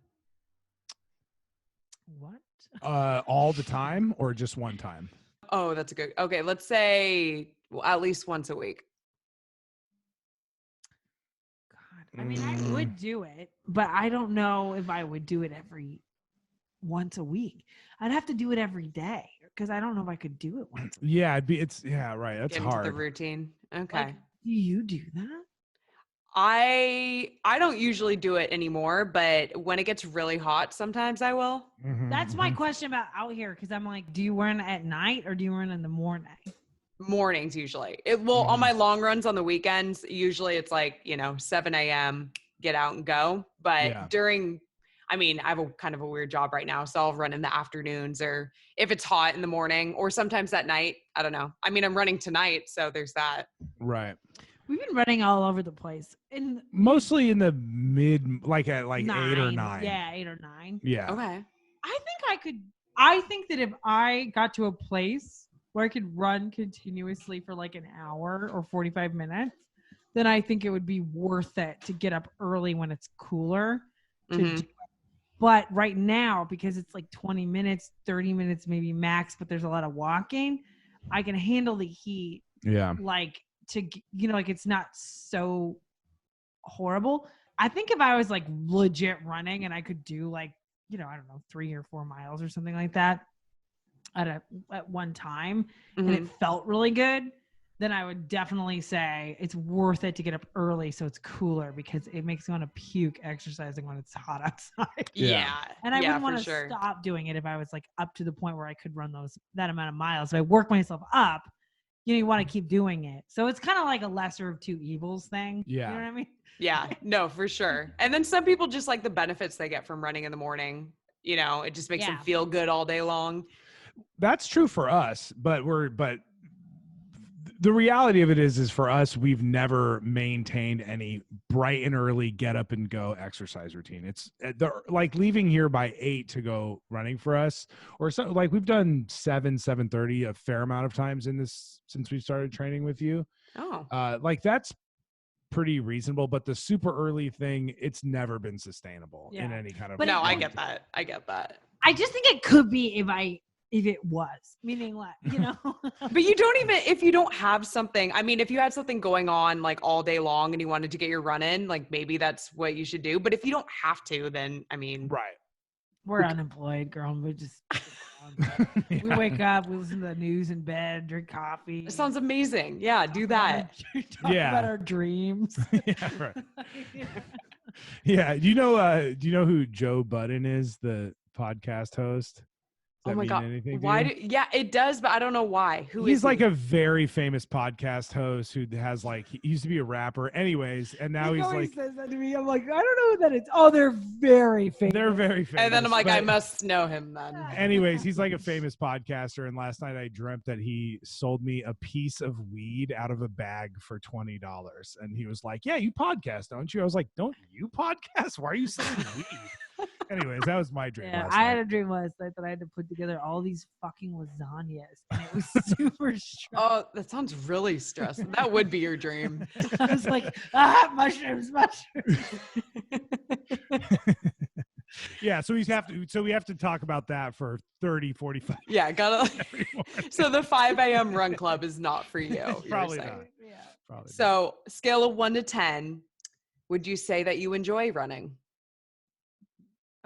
What? All the time or just one time? Oh, that's a good. Okay. Let's say at least once a week. God, I mean, I would do it, but I don't know if I would do it once a week. I'd have to do it every day because I don't know if I could do it once. Yeah, right. That's Get into hard. the routine. Okay. Like, do you do that? I don't usually do it anymore, but when it gets really hot, sometimes I will. That's my question about out here because I'm like, do you run at night or do you run in the morning? Mornings usually. On my long runs on the weekends, usually it's like, 7 a.m., get out and go. But I have a kind of a weird job right now, so I'll run in the afternoons or if it's hot in the morning or sometimes at night. I don't know. I mean, I'm running tonight, so there's that. Right. We've been running all over the place. Mostly in the mid, like at 8 or 9. Yeah, 8 or 9. Yeah. Okay. I think that if I got to a place where I could run continuously for like an hour or 45 minutes, then I think it would be worth it to get up early when it's cooler to do it. But right now, because it's like 20 minutes, 30 minutes, maybe max, but there's a lot of walking, I can handle the heat. Yeah. Like it's not so horrible. I think if I was like legit running and I could do like, I don't know, 3 or 4 miles or something like that at one time, and it felt really good, then I would definitely say it's worth it to get up early so it's cooler because it makes me want to puke exercising when it's hot outside. Yeah. And I wouldn't want to stop doing it if I was like up to the point where I could run that amount of miles. If I work myself up, you want to keep doing it. So it's kind of like a lesser of two evils thing. Yeah. You know what I mean? Yeah, no, for sure. And then some people just like the benefits they get from running in the morning. It just makes them feel good all day long. That's true for us, but the reality of it is for us, we've never maintained any bright and early get up and go exercise routine. It's like leaving here by 8 to go running for us, or so. Like we've done 7:30 a fair amount of times since we started training with you. Oh, like that's pretty reasonable, but the super early thing, it's never been sustainable in any kind of. But no, I get that. I just think it could be if it was, meaning what, But you don't even, if you don't have something, I mean, if you had something going on like all day long and you wanted to get your run in, like maybe that's what you should do. But if you don't have to, then I mean. Right. We're unemployed, girl. We just, we wake up, we listen to the news in bed, drink coffee. It sounds amazing. Yeah, do that. Talk about our dreams. Yeah, right. Yeah. Do you know who Joe Budden is, the podcast host? Oh my God. Why it does, but I don't know why. He's like a very famous podcast host who has he used to be a rapper anyways. And now he's like, says that to me. I'm like, I don't know who that is. Oh, they're very famous. They're very famous. And then I'm like, I must know him then. Anyways, he's like a famous podcaster. And last night I dreamt that he sold me a piece of weed out of a bag for $20. And he was like, yeah, you podcast, don't you? I was like, don't you podcast? Why are you selling weed? Anyways, that was my dream. Yeah, I had a dream last night that I had to put together all these fucking lasagnas, and it was super stressful. Oh, that sounds really stressful. That would be your dream. I was like, mushrooms. Yeah, so we have to talk about that for 30, 45. Yeah, so the 5 a.m. run club is not for you. Probably not. Yeah. Probably so scale of 1 to 10, would you say that you enjoy running?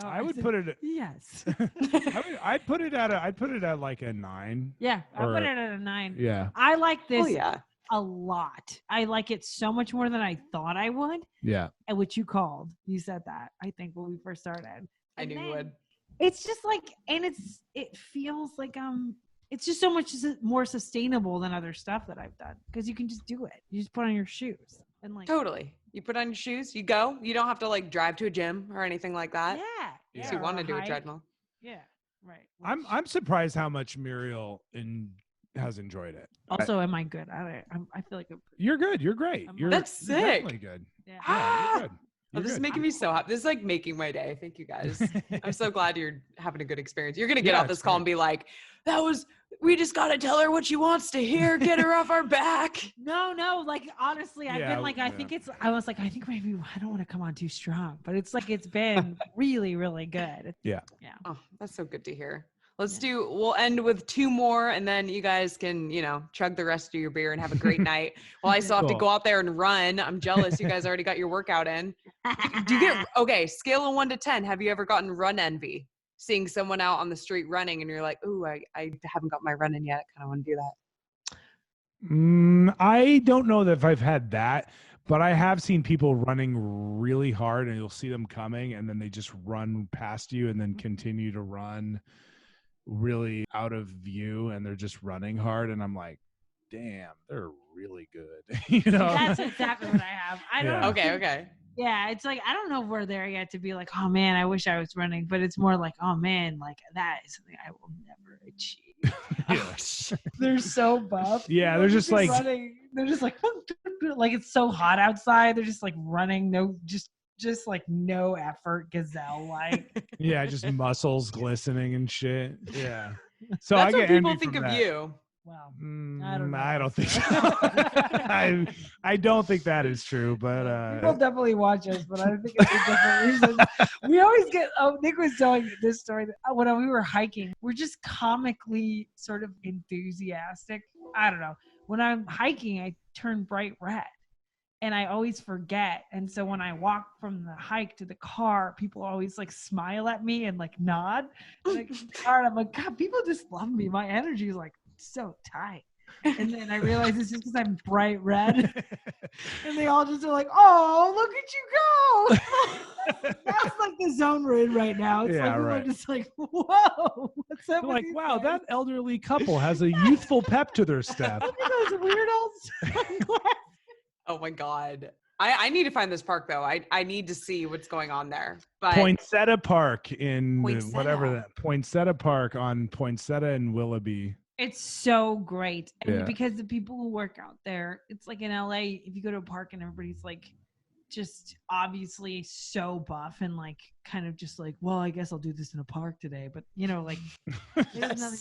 Oh, I would put it. Yes. I'd put it at like a 9. Yeah, I put it at a 9. Yeah. I like this a lot. I like it so much more than I thought I would. Yeah. And which you called. You said that, I think, when we first started. I knew you would. It's just like, and it feels like it's just so much more sustainable than other stuff that I've done because you can just do it. You just put on your shoes and totally. You put on your shoes, you go. You don't have to drive to a gym or anything like that. Yeah. So you want to do a treadmill. Yeah. Right. I'm surprised how much Muriel has enjoyed it. Also, am I good at it? I feel like you're good. You're great. That's sick. You're definitely good. Yeah, you're good. This is making me so happy. This is making my day. Thank you guys. I'm so glad you're having a good experience. You're going to get off this call and be like, we just got to tell her what she wants to hear. Get her off our back. No. Honestly, I've been I think maybe I don't want to come on too strong, but it's been really, really good. Yeah. Oh, that's so good to hear. We'll end with 2 more and then you guys can, chug the rest of your beer and have a great night. Well, I still have to go out there and run. I'm jealous. You guys already got your workout in. Do you get, okay, scale of 1 to 10. Have you ever gotten run envy? Seeing someone out on the street running and you're like, ooh, I haven't got my run in yet. I kind of want to do that. I don't know that if I've had that, but I have seen people running really hard and you'll see them coming and then they just run past you and then continue to run really out of view and they're just running hard. And I'm like, damn, they're really good. That's exactly what I have. I don't know. Okay. Yeah, it's like I don't know if we're there yet to be like, oh man, I wish I was running, but it's more like, oh man, like that is something I will never achieve. They're so buff. Yeah, they're just like running. They're just like it's so hot outside. They're just like running, just like no effort, gazelle like. Yeah, just muscles glistening and shit. Yeah. So that's I what get people envy think from of that. you. Wow. I don't think so. I don't think that is true, but people definitely watch us, but I think it's a different reason. We always get Nick was telling this story that when we were hiking, we're just comically sort of enthusiastic. I don't know. When I'm hiking, I turn bright red. And I always forget. And so when I walk from the hike to the car, people always like smile at me and like nod. And I get in the car and I'm like, God, people just love me. My energy is like so tight. And then I realize it's just because I'm bright red. And they all just are like, oh, look at you go. That's like the zone we're in right now. It's like people are just like, whoa, what's up? Like, wow, that elderly couple has a youthful pep to their step. Look at those weirdos sunglasses. Oh my God. I need to find this park though. I need to see what's going on there. But Poinsettia Park in Poinsettia. whatever that Poinsettia Park on Poinsettia and Willoughby. It's so great. And Yeah. because the people who work out there, it's like in LA, if you go to a park and everybody's like just obviously so buff and like kind of just like, well, I guess I'll do this in a park today. But like there's nothing.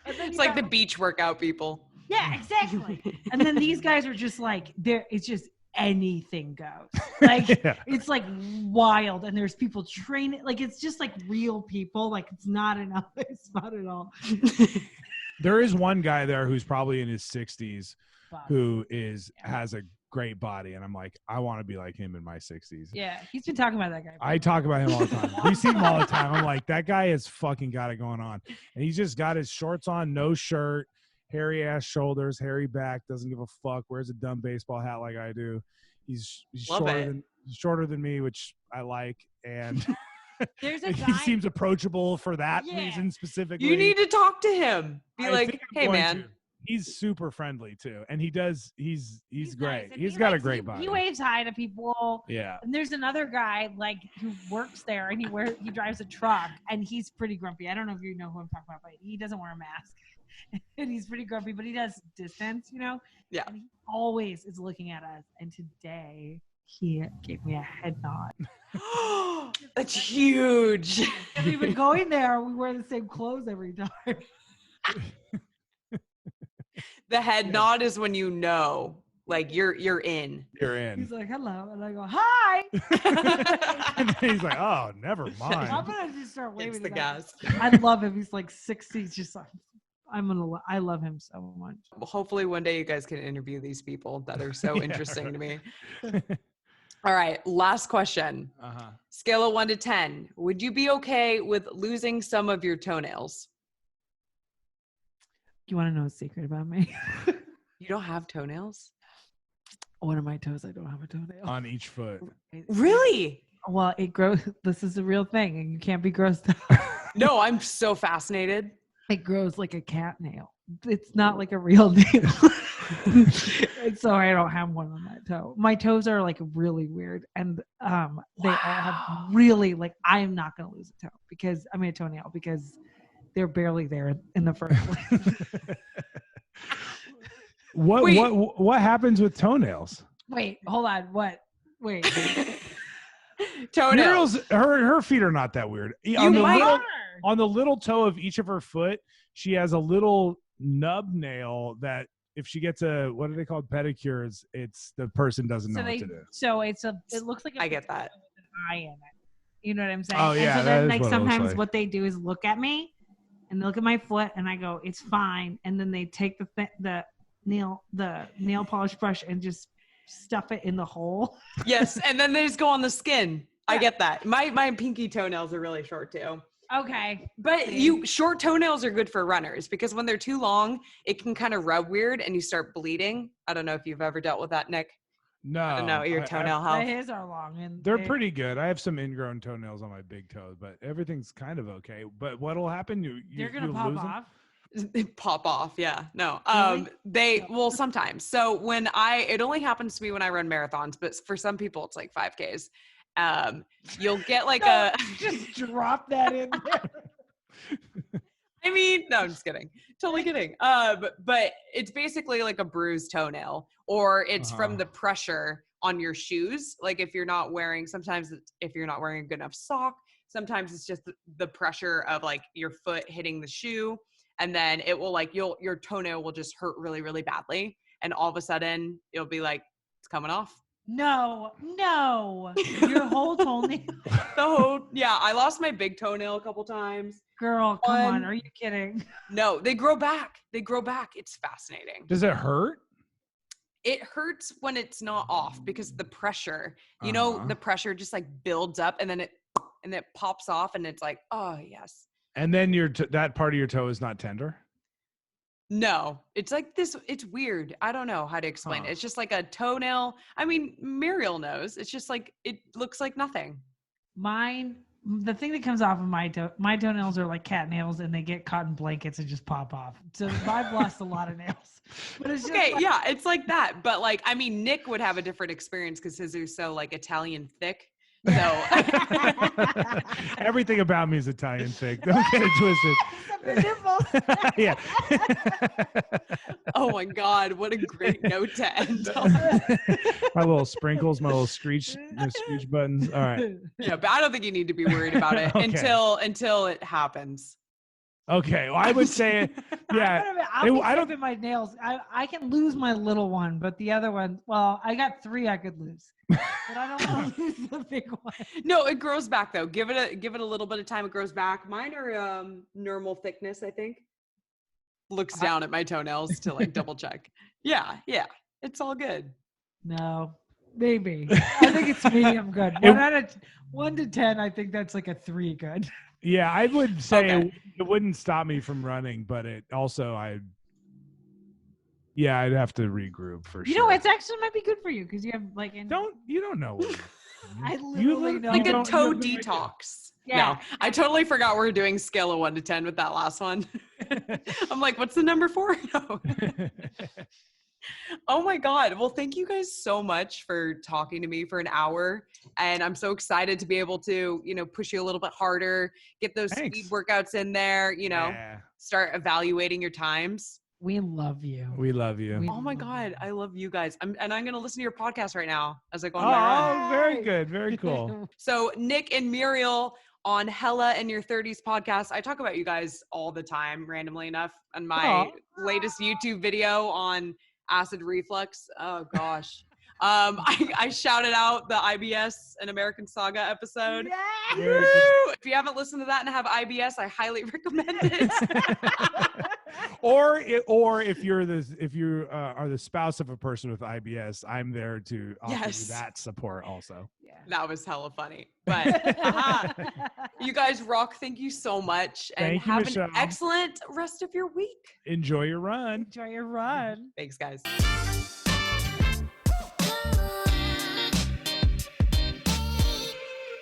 It's like the beach workout people. Yeah, exactly. And then these guys are just like, it's just anything goes. Like it's like wild. And there's people training. Like it's just like real people. Like it's not an LA spot at all. There is one guy there who's probably in his 60s who has a great body. And I'm like, I want to be like him in my 60s. Yeah, he's been talking about that guy. I talk about him all the time. We see him all the time. I'm like, that guy has fucking got it going on. And he's just got his shorts on, no shirt. Hairy ass shoulders, hairy back, doesn't give a fuck, wears a dumb baseball hat like I do. He's shorter than me, which I like, and there's a guy, he seems approachable for that reason specifically. You need to talk to him. Be like, hey man. He's super friendly too, and he's great. Nice. He's got a great body. He waves hi to people. Yeah. And there's another guy like who works there, and he drives a truck, and he's pretty grumpy. I don't know if you know who I'm talking about, but he doesn't wear a mask. And he's pretty grumpy, but he does distance, Yeah. And he always is looking at us. And today he gave me a head nod. That's huge. And we've been going there. We wear the same clothes every time. The head nod is when like you're in. You're in. He's like, hello. And I go, hi. And then he's like, oh, never mind. I'm going to just start waving. It's the gas. I love him. He's like 60. He's just like, I love him so much. Well, hopefully one day you guys can interview these people that are so interesting to me. All right. Last question. Scale of 1 to 10. Would you be okay with losing some of your toenails? You want to know a secret about me? You don't have toenails? One of my toes, I don't have a toenail. On each foot. Really? Well, it grows. This is a real thing, and you can't be grossed out. No, I'm so fascinated. It grows like a cat nail. It's not like a real nail. And so I don't have one on my toe. My toes are like really weird. And they all have really like, I am not going to lose a toe a toenail because they're barely there in the first place. What happens with toenails? Wait, hold on. What? Wait. Toenails. Her feet are not that weird. On the little toe of each of her foot, she has a little nub nail that if she gets what are they called? Pedicures, it's the person doesn't know what to do. So it looks like I get that. With an eye in it. You know what I'm saying? Oh yeah. And so then like sometimes what they do is look at me and they look at my foot, and I go, "It's fine." And then they take the nail polish brush and just stuff it in the hole. Yes, and then they just go on the skin. I get that. My pinky toenails are really short too. Okay. But short toenails are good for runners because when they're too long, it can kind of rub weird and you start bleeding. I don't know if you've ever dealt with that, Nick. No. I don't know your toenail health. His are long and they're pretty good. I have some ingrown toenails on my big toes, but everything's kind of okay. But what'll happen? They're gonna pop off. They pop off. Yeah. No. Really? Sometimes. So it only happens to me when I run marathons, but for some people it's like 5Ks. You'll get like just drop that in there. I mean, no, I'm just kidding. Totally kidding. But it's basically like a bruised toenail, or it's from the pressure on your shoes. Like if you're not wearing a good enough sock, sometimes it's just the pressure of like your foot hitting the shoe. And then it will like, your toenail will just hurt really, really badly. And all of a sudden it'll be like, it's coming off. No. Your whole toenail. Yeah, I lost my big toenail a couple times. Girl, come on. Are you kidding? No, they grow back. It's fascinating. Does it hurt? It hurts when it's not off because the pressure, the pressure just like builds up and then it pops off and it's like, oh yes. And then that part of your toe is not tender? No, it's like this. It's weird. I don't know how to explain it. It's just like a toenail. I mean, Muriel knows. It's just like, it looks like nothing. The thing that comes off of my toenails are like cat nails and they get caught in blankets and just pop off. So I've lost a lot of nails. But it's just yeah, it's like that. But like, I mean, Nick would have a different experience because his are so like Italian thick. So everything about me is Italian thick. Don't get it twisted. Yeah. Oh my God, what a great note to end on. My little sprinkles, my little screech buttons. All right. Yeah, but I don't think you need to be worried about it until it happens. Okay, well, I would say, yeah. I don't my nails. I can lose my little one, but the other one, well, I got 3 I could lose, but I don't want to lose the big one. No, it grows back though. Give it a little bit of time. It grows back. Mine are normal thickness, I think. Looks down at my toenails to like double check. Yeah, it's all good. No, maybe. I think it's medium good. 1 to 10, I think that's like a 3 good. Yeah, I would say it wouldn't stop me from running, but it also I'd have to regroup for sure. You know, it's actually might be good for you because you have like you don't know what I literally know. Like a toe detox. Yeah. No, I totally forgot we're doing scale of 1 to 10 with that last one. I'm like, what's the number 4? No. Oh my God. Well, thank you guys so much for talking to me for an hour. And I'm so excited to be able to, push you a little bit harder, get those speed workouts in there, start evaluating your times. We love you. We love you. Oh my God. I love you guys. I'm going to listen to your podcast right now as I go on my run. Oh, very good. Very cool. So Nick and Muriel on Hella and Your 30s podcast. I talk about you guys all the time, randomly enough, on my latest YouTube video on acid reflux. Oh gosh. I shouted out the IBS and American Saga episode. Yeah. If you haven't listened to that and have IBS, I highly recommend it. or if you are the spouse of a person with IBS, I'm there to offer you that support also. Yeah. That was hella funny. But you guys rock. Thank you so much. And have an excellent rest of your week. Enjoy your run. Enjoy your run. Thanks, guys.